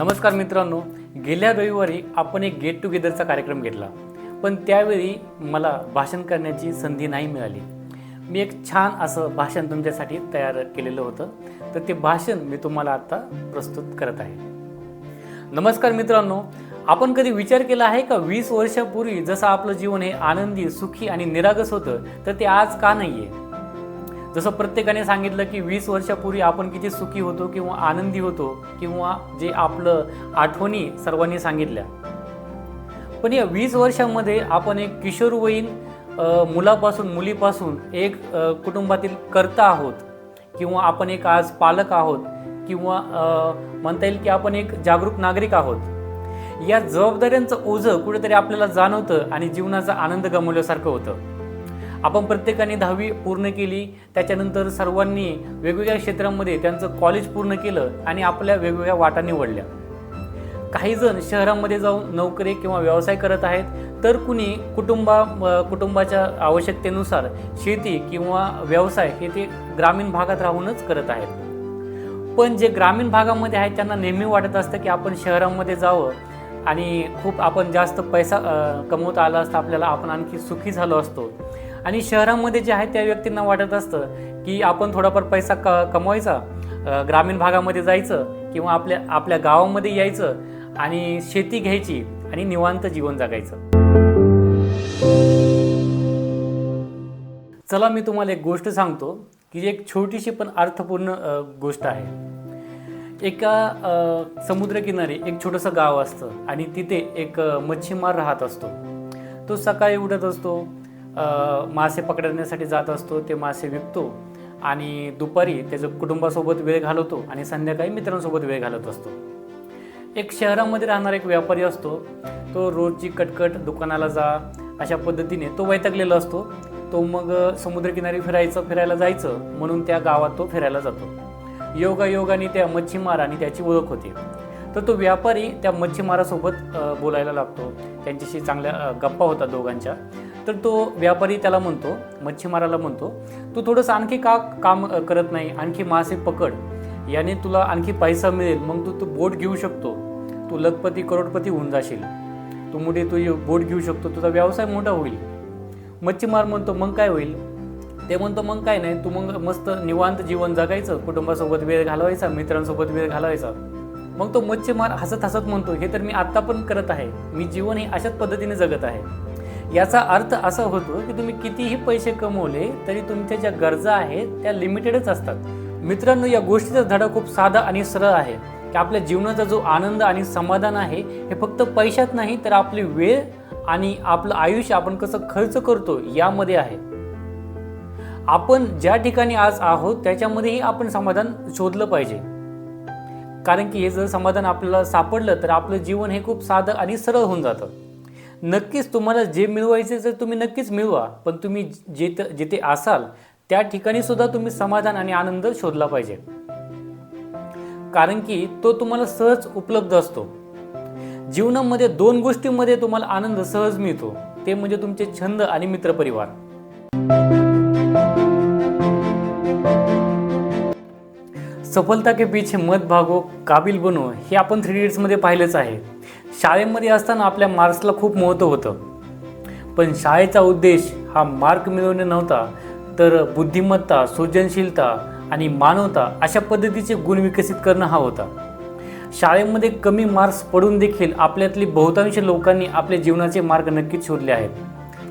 नमस्कार मित्रांनो, गेल्या रविवारी आपण एक गेट टुगेदरचा कार्यक्रम घेतला, पण त्यावेळी मला भाषण करण्याची संधी नाही मिळाली. मी एक छान असं भाषण तुमच्यासाठी तयार केलेलं होतं, तर ते भाषण मी तुम्हाला आता प्रस्तुत करत आहे. नमस्कार मित्रांनो, आपण कधी विचार केला आहे का 20 वर्षापूर्वी जसं आपलं जीवन हे आनंदी, सुखी आणि निरागस होतं, तर ते आज का नाही आहे? जसं प्रत्येकाने सांगितलं की 20 वर्षापूर्वी आपण किती सुखी होतो किंवा आनंदी होतो किंवा जे आपलं आठवणी सर्वांनी सांगितल्या. पण या 20 वर्षांमध्ये आपण एक किशोरवयीन मुलापासून मुलीपासून एक कुटुंबातील कर्ता आहोत किंवा आपण एक आज पालक आहोत किंवा म्हणता येईल की आपण एक जागरूक नागरिक आहोत. या जबाबदाऱ्यांचं ओझं कुठेतरी आपल्याला जाणवतं आणि जीवनाचा आनंद गमावल्यासारखं होतं. आपण प्रत्येकाने 10वी पूर्ण केली, त्याच्यानंतर सर्वांनी वेगवेगळ्या क्षेत्रामध्ये त्यांचं कॉलेज पूर्ण केलं आणि आपल्या वेगवेगळ्या वाटा निवडल्या. काही जण शहरामध्ये जाऊन नोकरी किंवा व्यवसाय करत आहेत, तर कुणी कुटुंबाच्या आवश्यकतेनुसार शेती किंवा व्यवसाय हे ते ग्रामीण भागात राहूनच करत आहेत. पण जे ग्रामीण भागामध्ये आहेत त्यांना नेहमी वाटत असतं की आपण शहरामध्ये जावं आणि खूप आपण जास्त पैसा कमवता आला असता आपल्याला, आपण आणखी सुखी झालो असतो. आणि शहरामध्ये जे आहे त्या व्यक्तींना वाटत असतं की आपण थोडाफार पैसा कमवायचा, ग्रामीण भागामध्ये जायचं किंवा आपल्या गावामध्ये यायचं आणि शेती घ्यायची आणि निवांत जीवन जगायचं. चला मी तुम्हाला एक गोष्ट सांगतो की एक छोटीशी पण अर्थपूर्ण गोष्ट आहे. एका समुद्रकिनारी एक छोटंसं गाव असतं आणि तिथे एक मच्छीमार राहत असतो. तो सकाळी उठत असतो, मासे पकडण्यासाठी जात असतो, ते मासे विकतो आणि दुपारी त्याच्या कुटुंबासोबत वेळ घालवतो आणि संध्याकाळी मित्रांसोबत वेळ घालवत असतो. एक शहरामध्ये राहणारा एक व्यापारी असतो, तो रोजची कटकट, दुकानाला जा अशा पद्धतीने तो वैतागलेला असतो. तो मग समुद्रकिनारी फिरायला जायचं म्हणून त्या गावात तो फिरायला जातो. योगायोगाने त्या मच्छीमार आणि त्याची ओळख होते. तर तो व्यापारी त्या मच्छीमारासोबत बोलायला लागतो, त्यांच्याशी चांगल्या गप्पा होतात दोघांच्या. तर तो व्यापारी त्याला म्हणतो, मच्छीमाराला म्हणतो, तू थोडंसं आणखी का काम करत नाही, आणखी मासे पकड, याने तुला आणखी पैसा मिळेल, मग तू बोट घेऊ शकतो, तू लखपती करोडपती होऊन जाशील, तू बोट घेऊ शकतो, तुझा व्यवसाय मोठा होईल. मच्छीमार म्हणतो मग काय होईल? ते म्हणतो मग काय नाही, तू मग मस्त निवांत जीवन जगायचं, कुटुंबासोबत वेळ घालवायचा, मित्रांसोबत वेळ घालवायचा. मग तो मच्छीमार हसत हसत म्हणतो, हे तर मी आत्ता पण करत आहे, मी जीवन हे अशाच पद्धतीने जगत आहे. याचा अर्थ असा होतो की तुम्ही कितीही पैसे कमवले तरी तुमच्या ज्या गरजा आहेत त्या लिमिटेडच असतात. मित्रांनो, या गोष्टीचा धडा खूप साधा आणि सरळ आहे की आपल्या जीवनाचा जो आनंद आणि समाधान आहे हे फक्त पैशात नाही, तर आपली वेळ आणि आपलं आयुष्य आपण कसं खर्च करतो यामध्ये आहे. आपण ज्या ठिकाणी आज आहोत त्याच्यामध्येही आपण समाधान शोधलं पाहिजे, कारण की हे जर समाधान आपल्याला सापडलं तर आपलं जीवन हे खूप साधं आणि सरळ होऊन जातं. नक्कीच तुम्हाला जे मिळवायचे तर तुम्ही नक्कीच मिळवा, पण तुम्ही जिथे असाल त्या ठिकाणी सुद्धा तुम्ही समाधान आणि आनंद शोधला पाहिजे, कारण की तो तुम्हाला सहज उपलब्ध असतो. जीवनामध्ये 2 गोष्टींमध्ये तुम्हाला आनंद सहज मिळतो, ते म्हणजे तुमचे छंद आणि मित्रपरिवार. सफलता के पीछे मत भागो, काबिल बनो, हे आपण 3 इडियट्समध्ये पाहिलंच आहे. शाळेमध्ये असताना आपल्या मार्क्सला खूप महत्त्व होतं, पण शाळेचा उद्देश हा मार्क मिळवणे नव्हता, तर बुद्धिमत्ता, सृजनशीलता आणि मानवता अशा पद्धतीचे गुण विकसित करणं हा होता. शाळेमध्ये कमी मार्क्स पडून देखील आपल्यातली बहुतांश लोकांनी आपल्या जीवनाचे मार्ग नक्कीच शोधले आहेत.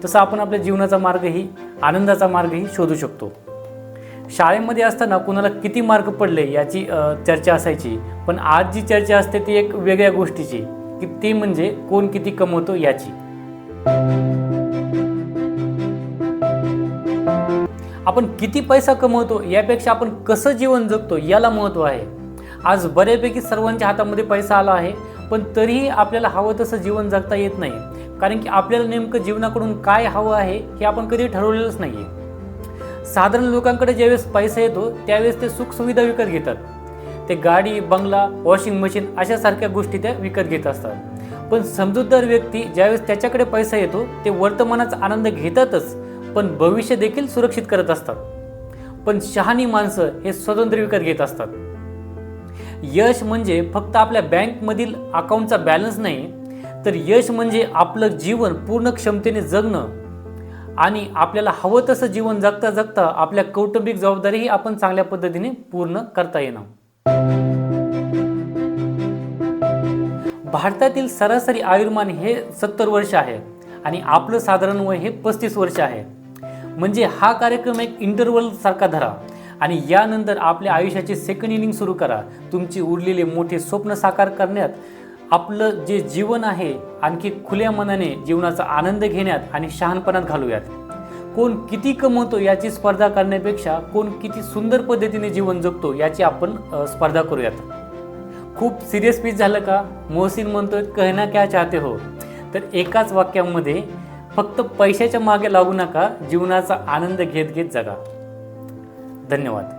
तसं आपण आपल्या जीवनाचा मार्गही, आनंदाचा मार्गही शोधू शकतो. शाळेमध्ये असताना कुणाला किती मार्क पडले याची चर्चा असायची, पण आज जी चर्चा असते ती एक वेगळ्या गोष्टीची, की ती म्हणजे कोण किती कमवतो याची. आपण किती पैसा कमवतो यापेक्षा आपण कसं जीवन जगतो याला महत्त्व आहे. आज बऱ्यापैकी सर्वांच्या हातामध्ये पैसा आला आहे, पण तरीही आपल्याला हवं तसं जीवन जगता येत नाही, कारण की आपल्याला नेमकं जीवनाकडून काय हवं आहे हे आपण कधी ठरवलेलंच नाही आहे. साधारण लोकांकडे ज्यावेळेस पैसा येतो त्यावेळेस ते सुखसुविधा विकत घेतात. ते गाडी, बंगला, वॉशिंग मशीन अशासारख्या गोष्टी त्या विकत घेत असतात. पण समजूतदार व्यक्ती ज्यावेळेस त्याच्याकडे पैसा येतो ते वर्तमानाचा आनंद घेतातच, पण भविष्य देखील सुरक्षित करत असतात. पण शहाणी माणसं हे स्वातंत्र्य विकत घेत असतात. यश म्हणजे फक्त आपल्या बँकमधील अकाउंटचा बॅलन्स नाही, तर यश म्हणजे आपलं जीवन पूर्ण क्षमतेने जगणं आणि आपल्याला हवं तसं जीवन जगता जगता आपल्या कौटुंबिक जबाबदारीही आपण चांगल्या पद्धतीने पूर्ण करता येणं. भारतातील सरासरी आयुर्मान हे 70 वर्ष आहे आणि आपलं साधारण वय हे 35 वर्ष आहे. म्हणजे हा कार्यक्रम एक इंटरव्हल सारखा धरा आणि यानंतर आपल्या आयुष्याची सेकंड इनिंग सुरू करा. तुमची उरलेले मोठे स्वप्न साकार करण्यात, आपलं जे जीवन आहे आणखी खुल्या मनाने जीवनाचा आनंद घेण्यात आणि शहाणपणात घालूयात. कोण किती कमवतो याची स्पर्धा करण्यापेक्षा कोण किती सुंदर पद्धतीने जीवन जगतो याची आपण स्पर्धा करूयात. खूप सिरियस पीस झालं का? मोहसिन म्हणतोय कहना क्या चाहते हो. तर एकाच वाक्यामध्ये फक्त पैशाच्या मागे लागू नका, जीवनाचा आनंद घेत घेत जगा. धन्यवाद.